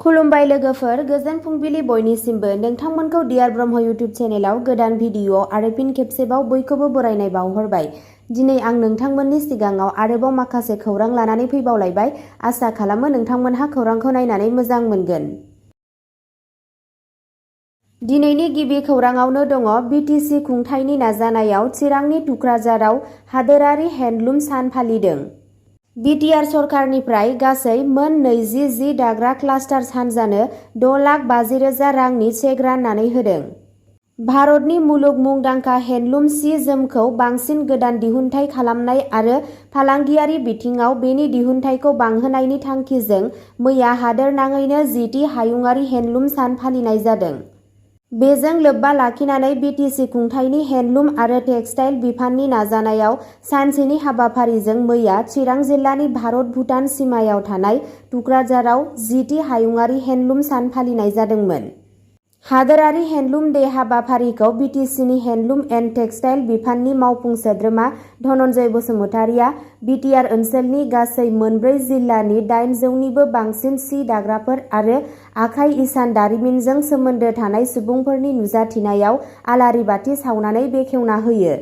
खुलुमबाय लोगोफोर, गोजोन फुंबिलि बयनिसिमबो। नोंथांमोनखौ डियार ब्रह्म इउटुब चेनेलाव गोदान भिडिअ आरो फिन खेबसेबाव बयखौबो बरायनाय बावहरबाय। दिनै आं नोंथांमोननि सिगाङाव आरोबाव माखासे खौरां लानानै फैबावलायबाय। आसा खालामो नोंथांमोनहा खौरांखौ नायनानै मोजां मोनगोन। दिनैनि गिबि खौराङावनो दङ बिटिसि खुंथायनि नाजानायाव चिरांनि टुक्राझाराव हादोरारि हेन्डलुम सान फालिदों। BTR सरकारनिफ्राय गासै मोन 20 जि दाग्रा क्लास्टार हानजानो 6,50,000 रांनि चेक राननानै होदों। भारतनि मुलुग मुंदांखा हेन्डलुम सि जोमखौ बांसिन गोदान दिहुनथाय खालामनाय आरो फालांगियारि बिथिङाव बेनि दिहुनथायखौ बांहोनायनि थांखिजों मैया हादोरनाङैनो 10थि हायुङारि हेन्डलुम सान फालिनाय जादों। बेजों लोब्बा लाखिनानै बिटिसि खुंथायनि हेन्डलुम आरो टेक्सटाइल बिफाननि नाजानायाव सानसेनि हाबाफारिजों मैया चिरां जिल्लानि भारत-भुटान सिमायाव थानाय टुक्राझाराव 10थि हायुङारि हेन्डलुम सान फालिनाय जादोंमोन। हादोरारि हेन्डलुम डे हाबाफारिखौ बिटिसिनि हेन्डलुम एन्ड टेक्सटाइल बिफाननि मावफुं सोद्रोमा धनन्जय बसुमतारिया BTR ओनसोलनि गासै 4 जिल्लानि 800निबो बांसिन सि दाग्राफोर आरो आखाइ इसान दारिमिनजों सोमोन्दो थानाय सुबुंफोरनि नुजाथिनायाव आलारि बाथि सावनानै बेखेवना होयो।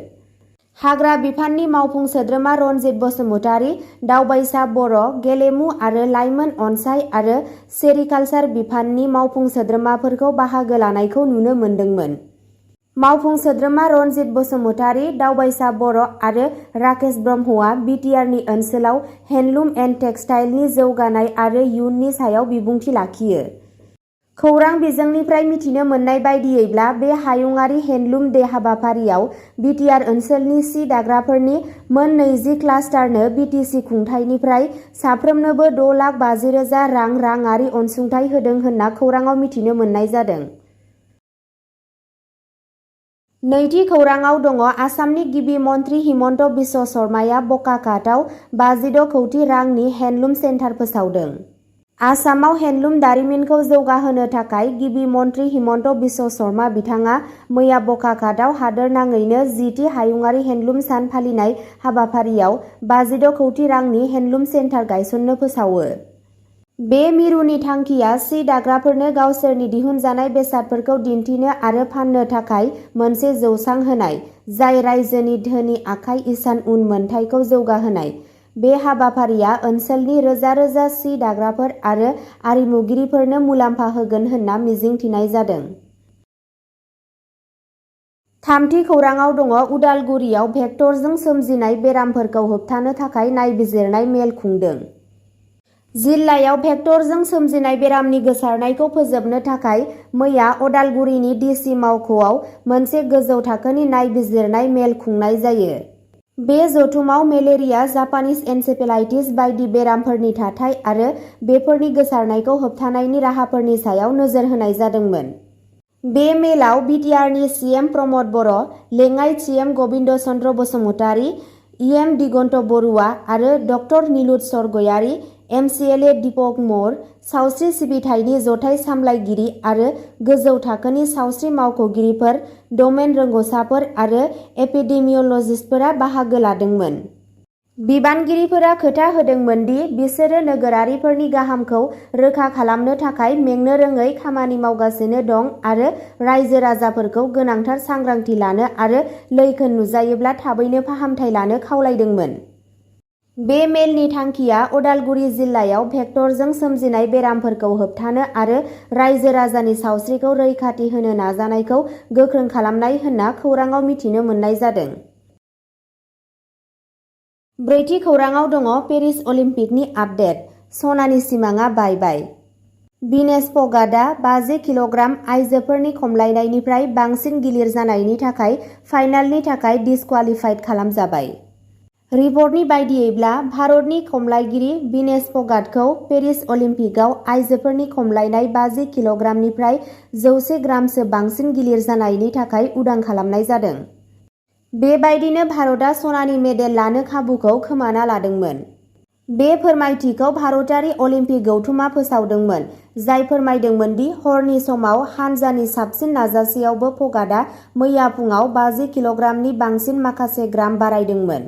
हाग्रा बिफाननि मावफुं सोद्रोमा रनजित बसुमतारी, दावबायसा बर', गेलेमु आरो लाइमोन अनसाय आरो सेरिकालचार बिफाननि मावफुं सोद्रोमाफोरखौ बाहागो लानायखौ नुनो मोन्दोंमोन। मावफुं सोद्रोमा रनजित बसुमतारी, दावबायसा बर' आरो राकेश ब्रह्मआ BTRनि ओनसोलाव हेन्डलुम एन्ड टेक्सटाइलनि जौगानाय आरो इयुननि सायाव बिबुंथि लाखियो। खौरां बिजोंनिफ्राय मिथिनो मोननाय बायदियैब्ला बे हायुङारि हेन्डलुम डे हाबाफारियाव BTR ओनसोलनि सि दाग्राफोरनि मोन 20 क्लास्टारनो बिटिसि खुंथायनिफ्राय साफ्रोमनोबो 6,50,000 राङारि अनसुंथाइ होदों होनना खौराङाव मिथिनो मोननाय जादों। नैथि खौराङाव दङ आसामनि गिबि मन्थ्रि हिमन्त बिश्व शर्माया बकाखातआव 56 कौटि रांनि हेन्डलुम सेन्टार फोसावदों। आसामाव हेन्डलुम दारिमिनखौ जौगाहोनो थाखाय गिबि मन्थ्रि हिमन्त बिश्व शर्मा बिथाङा मैया बकाखातआव हादोरनाङैनो 10थि हायुङारि हेन्डलुम सान फालिनाय हाबाफारियाव 56 कौटि रांनि हेन्डलुम सेन्टार गायसननो फोसावो। बे मिरुनि थांखिया सि दाग्राफोरनो गावसोरनि दिहुनजानाय बेसादफोरखौ दिन्थिनो आरो फाननो थाखाय मोनसे जौसां होनाय, जाय रायजोनि धोनि आखाइ इसान उन मोनथायखौ जौगाहोनाय। बे हाबाफारिया ओनसोलनि रोजा रोजा सि दाग्राफोर आरो आरिमुगिरिफोरनो मुलाम्फा होगोन होनना मिजिंथिनाय जादों। थामथि खौराङाव दङ उदालगुरियाव भेक्टरजों सोमजिनाय बेरामफोरखौ होबथानो थाखाय नायबिजिरनाय मेल खुंदों। जिल्लायाव भेक्टरजों सोमजिनाय बेरामनि गोसारनायखौ फोजोबनो थाखाय मैया अदालगुरिनि DC मावख'आव मोनसे गोजौ थाखोनि नायबिजिरनाय मेल खुंनाय जायो। बे जथुमाव मेलेरिया, जापानिज एन्सेफेलाइटिस बायदि बेरामफोरनि थाथाय आरो बेफोरनि गोसारनायखौ होबथानायनि राहाफोरनि सायाव नोजोर होनाय जादोंमोन। बे मेलाव BTRनि CM प्रमद बर', लेङाइ CM गबिन्द चन्द्र बसुमतारी, EM दिगन्त बरुवा आरो डक्टर नीलुत्सर गयारी, MCLA दीपक मौर्य, सावस्रि सिबिथायनि जथाय सामलायगिरि आरो गोजौ थाखोनि सावस्रि मावख'गिरिफोर, डमेन रोंग'साफोर आरो एपिडेमियलजिस्टफोरा बाहागो लादोंमोन। बिबानगिरिफोरा खोथा होदोंमोन दि बिसोरो नोगोरारिफोरनि गाहामखौ रोखा खालामनो थाखाय मेंनो रोङै खामानि मावगासिनो दं आरो रायजो-राजाफोरखौ गोनांथार सांग्रांथि लानो आरो लैखोन नुजायोब्ला थाबैनो फाहामथाय लानो खावलायदोंमोन। बे मेलनि थांखिया अदालगुरि जिल्लायाव भेक्टरजों सोमजिनाय बेरामफोरखौ होबथानो आरो रायजो-राजानि सावस्रिखौ रैखाथि होनो नाजानायखौ गोख्रों खालामनाय होनना खौराङाव मिथिनो मोननाय जादों। ब्रैथि खौराङाव दङ पेरिस अलिम्पिकनि आपडेट, सनानि सिमांआ बायबाय। विनेश फगाटआ 50 किल'ग्राम आइजोफोरनि खमलायनायनिफ्राय बांसिन गिलिर जानायनि थाखाय फाइनालनि थाखाय डिसक्वालिफाइड खालामजाबाय। रिपर्टनि बायदियैब्ला भारतनि खमलायगिरि विनेश फगाटखौ पेरिस अलिम्पिकआव आइजोफोरनि खमलायनाय 50 किल'ग्रामनिफ्राय 100 ग्रामसो बांसिन गिलिर जानायनि थाखाय उदां खालामनाय जादों। बेबायदिनो भारतआ सनानि मेडेल लानो खाबुखौ खोमाना लादोंमोन। बे फोरमायथिखौ भारतारि अलिम्पिक गौथुमा फोसावदोंमोन, जाय फोरमायदोंमोन दि हरनि समाव हानजानि साबसिन नाजासेयावबो फगाटआ मैया फुङाव 50 किल'ग्रामनि बांसिन माखासे ग्राम बारायदोंमोन।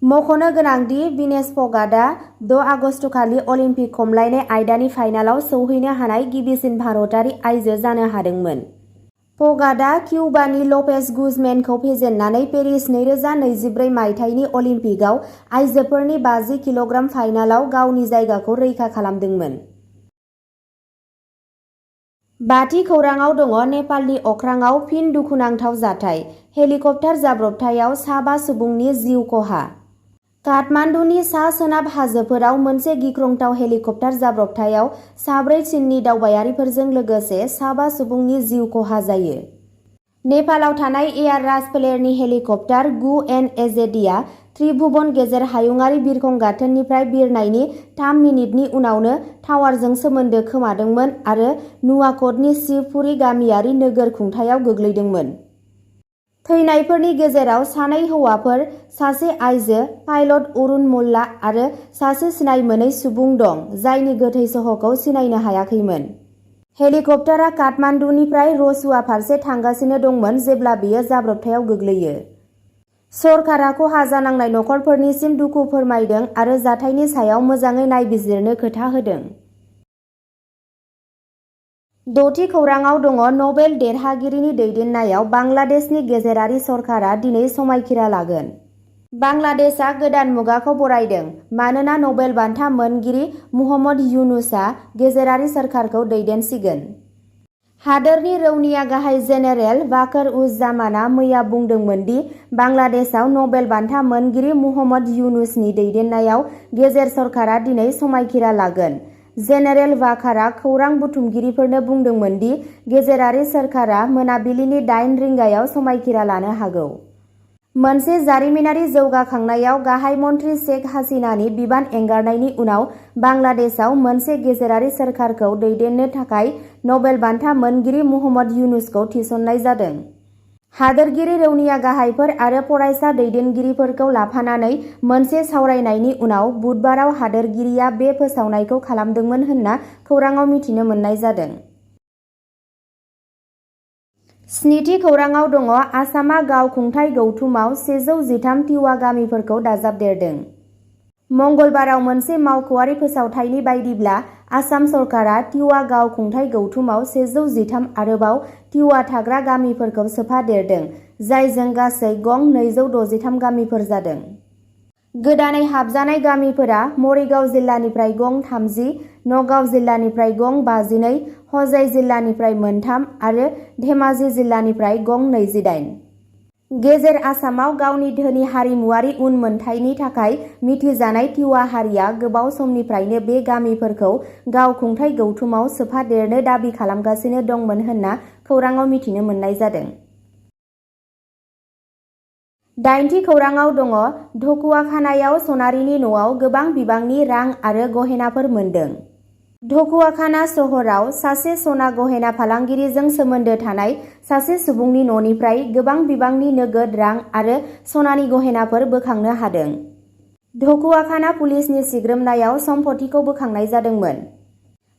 मख'नो गोनांदि विनेश फगाटआ 6 आगस्टखालि अलिम्पिक खमलायनाय आयदानि फाइनालाव सौहैनो हानाय गिबिसिन भारतारि आइजो जानो हादोंमोन। फगाटआ किउबानि लपेज गुजमेनखौ फेजेननानै पेरिस 2024 मायथाइनि अलिम्पिकआव आइजोफोरनि 50 किल'ग्राम फाइनालाव गावनि जायगाखौ रैखा खालामदोंमोन। बाथि खौराङाव दङ नेपालनि अख्राङाव फिन दुखुनांथाव जाथाय, हेलिकप्टार जाब्रबथायाव साबा सुबुंनि जिउ खहा। काठमान्डुनि सा-सोनाब हाजोफोराव मोनसे गिख्रंथाव हेलिकप्टार जाब्रबथायाव 4 चीननि दावबायारिफोरजों लोगोसे साबा सुबुंनि जिउ खहा जायो। नेपालाव थानाय एयार राजफोलेरनि हेलिकप्टार GU-NAZD-आ त्रिभुवन गेजेर हायुंआरि बिरखं गाथोननिफ्राय बिरनायनि 3 मिनिटनि उनावनो टावारजों सोमोन्दो खोमादोंमोन आरो नुवाक'टनि शिवपुरी गामियारि नोगोर खुंथायाव गोग्लैदोंमोन। थैनायफोरनि गेजेराव 2 हौवाफोर, सासे आइजो, पाइलट अरुण मोल्ला आरो सासे सिनाय मोनै सुबुं दं, जायनि गोथै सह'खौ सिनायनो हायाखैमोन। हेलिकप्टारआ काठमान्डुनिफ्राय रसुआ फारसे थांगासिनो दंमोन जेब्ला बेयो जाब्रबथायाव गोग्लैयो। सरकारा खहा जानांनाय नखरफोरनिसिम दुखु फोरमायदों आरो जाथायनि सायाव मोजाङै नायबिजिरनो खोथा होदों। 6थि खौराङाव दङ नबेल देरहागिरिनि दैदेननायाव बांलादेशनि गेजेरारि सरकारा दिनै समायखिरा लागोन। बांलादेशआ गोदान मुगाखौ बरायदों मानोना नबेल बान्था मोनगिरि मुहम्मद युनुसआ गेजेरारि सोरखारखौ दैदेनसिगोन। हादोरनि रौनिया गाहाय जेनेरेल वाकार-उज-जामानआ मैया बुंदोंमोन दि बांलादेशआव नबेल बान्था मोनगिरि मुहम्मद युनुसनि दैदेननायाव गेजेर सरकारा दिनै समायखिरा लागोन। जेनेरेल वाकारआ खौरां बुथुमगिरिफोरनो बुंदोंमोन दि गेजेरारि सोरखारा मोनाबिलिनि 8 रिंगायाव समायखिरा लानो हागौ। मोनसे जारिमिनारि जौगाखांनायाव गाहाय मन्थ्रि शेख हासिनानि बिबान एंगारनायनि उनाव बांलादेशआव मोनसे गेजेरारि सोरखारखौ दैदेननो थाखाय नबेल बान्था मोनगिरि मुहम्मद युनुसखौ थिसननाय जादों। हादोरगिरि रौनिया गाहायफोर आरो फरायसा दैदेनगिरिफोरखौ लाफानानै मोनसे सावरायनायनि उनाव बुधबाराव हादोरगिरिया बे फोसावनायखौ खालामदोंमोन होनना खौराङाव मिथिनो मोननाय जादों। 7थि खौराङाव दङ आसामआ गाव खुंथाइ गौथुमाव 113 टिवा गामिफोरखौ दाजाबदेरदों। मंगलबाराव मोनसे मावख'आरि फोसावथायनि बायदिब्ला आसाम सरकारा टिवा गाव खुंथाइ गौथुमाव 113 आरोबाव टिवा थाग्रा गामिफोरखौ सोफादेरदों, जायजों गासै गं 263 गामिफोर जादों। गोदानै हाबजानाय गामिफोरा मरिगाव जिल्लानिफ्राय गं 30, नगाव जिल्लानिफ्राय गं 52, हजाइ जिल्लानिफ्राय 3 आरो धेमाजि जिल्लानिफ्राय गं 28। गेजेर आसामाव गावनि धोनि हारिमुआरि उनमोनथायनि थाखाय मिथिजानाय टिवा हारिया गोबाव समनिफ्रायनो बे गामिफोरखौ गाव खुंथाइ गौथुमाव सोफादेरनो दाबि खालामगासिनो दंमोन होनना खौराङाव मिथिनो मोननाय जादों। 8थि खौराङाव दङ ढकुवाखानायाव सनारिनि न'आव गोबां बिबांनि रां आरो गहेनाफोर मोन्दों। ढकुवाखाना सहराव सासे सना गहेना फालांगिरिजों सोमोन्दो थानाय सासे सुबुंनि न'निफ्राय गोबां बिबांनि नोगोद रां आरो सनानि गहेनाफोर बोखांनो हादों। ढकुवाखाना पुलिसनि सिग्रोमनायाव सम्पथिखौ बोखांनाय जादोंमोन।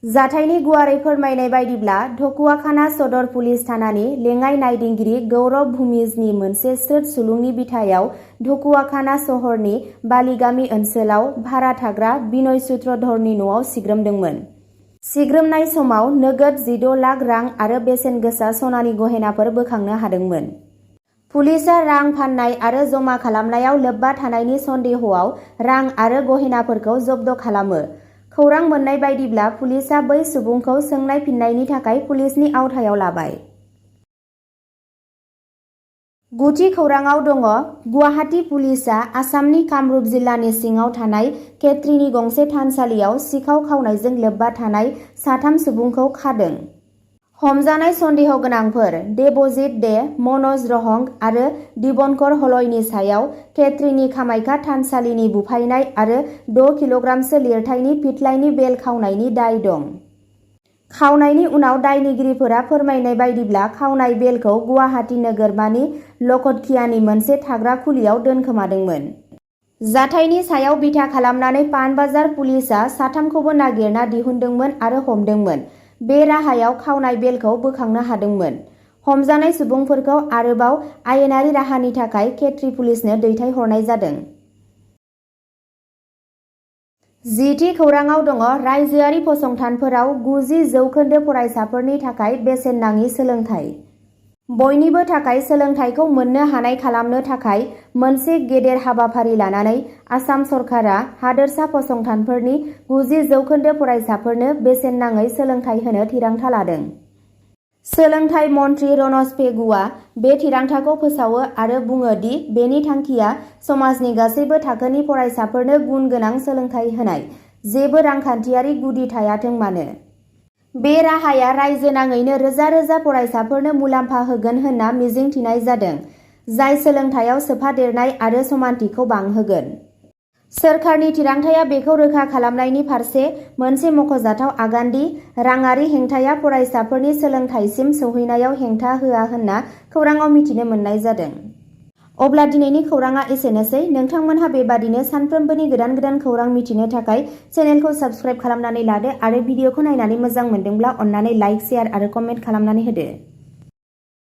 जाथायनि गुवारै फोरमायनाय बायदिब्ला ढकुवाखाना सदर पुलिस थानानि लेङाइ नायदिंगिरि गौरब भुमिजनि मोनसे स्रोद सुलुंनि बिथायाव ढकुवाखाना सहरनि बालिगामि ओनसोलाव भारा थाग्रा बिनय सूत्रधरनि न'आव सिग्रोमदोंमोन। सिग्रोमनाय समाव नोगोद 16 लाख रां आरो बेसेन गोसा सनानि गहेनाफोर बोखांनो हादोंमोन। पुलिसआ रां फाननाय आरो जमा खालामनायाव लोब्बा थानायनि सन्देहआव रां आरो गहेनाफोरखौ जब्द खालामो। खौरां मोननाय बायदिब्ला पुलिसआ बै सुबुंखौ सोंनाय फिननायनि थाखाय पुलिसनि आवथायाव लाबाय। 9थि खौराङाव दङ गुवाहाटी पुलिसआ आसामनि कामरुप जिल्लानि सिङाव थानाय खेत्रीनि गंसे थानसालियाव सिखाव खावनायजों लोब्बा थानाय 3 सुबुंखौ खादों। हमजानाय सन्देह गोनांफोर देबजित दे, मनज रहंग आरो दिबनकर हलयनि सायाव खेत्रीनि कामाख्या थानसालिनि बुफायनाय आरो 6 किल'ग्रामसो लिरथायनि फिथलाइनि बेल खावनायनि दाय दं। खावनायनि उनाव दायनिगिरिफोरा फोरमायनाय बायदिब्ला खावनाय बेलखौ गुवाहाटी नोगोरमानि लखटखियानि मोनसे थाग्रा खुलियाव दोनखोमादोंमोन। जाथायनि सायाव बिथा खालामनानै पानबाजार पुलिसआ 3खौबो नागिरना दिहुनदोंमोन आरो हमदोंमोन। बे राहायाव खावनाय बेलखौ बोखांनो हादोंमोन। हमजानाय सुबुंफोरखौ आरोबाव आयेनारि राहानि थाखाय खेत्री पुलिसनो दैथायहरनाय जादों। 10थि खौराङाव दङ रायजोआरि फसंथानफोराव 90% फरायसाफोरनि थाखाय बेसेन नाङि सोलोंथाइ। बयनिबो थाखाय सोलोंथाइखौ मोननो हानाय खालामनो थाखाय मोनसे गेदेर हाबाफारि लानानै आसाम सरकारा हादोरसा फसंथानफोरनि 90% फरायसाफोरनो बेसेन नाङै सोलोंथाइ होनो थिरांथा लादों। सोलोंथाइ मन्थ्रि रनज पेगुआ बे थिरांथाखौ फोसावो आरो बुङो दि बेनि थांखिया समाजनि गासैबो थाखोनि फरायसाफोरनो गुन गोनां सोलोंथाइ होनाय, जेबो रांखान्थियारि गुदि थायाथों मानो। बे राहाया रायजो नाङैनो रोजा रोजा फरायसाफोरनो मुलाम्फा होगोन होनना मिजिंथिनाय जादों, जाय सोलोंथाइयाव सोफादेरनाय आरो समानथिखौ बांहोगोन। सोरखारनि थिरांथाया बेखौ रोखा खालामनायनि फारसे मोनसे मख'जाथाव आगान दि राङारि हेंथाया फरायसाफोरनि सोलोंथाइसिम सौहैनायाव हेंथा होआ होनना खौराङाव मिथिनो मोननाय जादों। अब्ला दिनैनि खौराङा एसेनोसै। नोंथांमोनहा बेबादिनो सानफ्रोमबोनि गोदान गोदान खौरां मिथिनो थाखाय चेनेलखौ साबस्क्राइब खालामनानै लादो आरो भिडिअखौ नायनानै मोजां मोनदोंब्ला अन्नानै लाइक, शेयार आरो कमेन्ट खालामनानै होदो।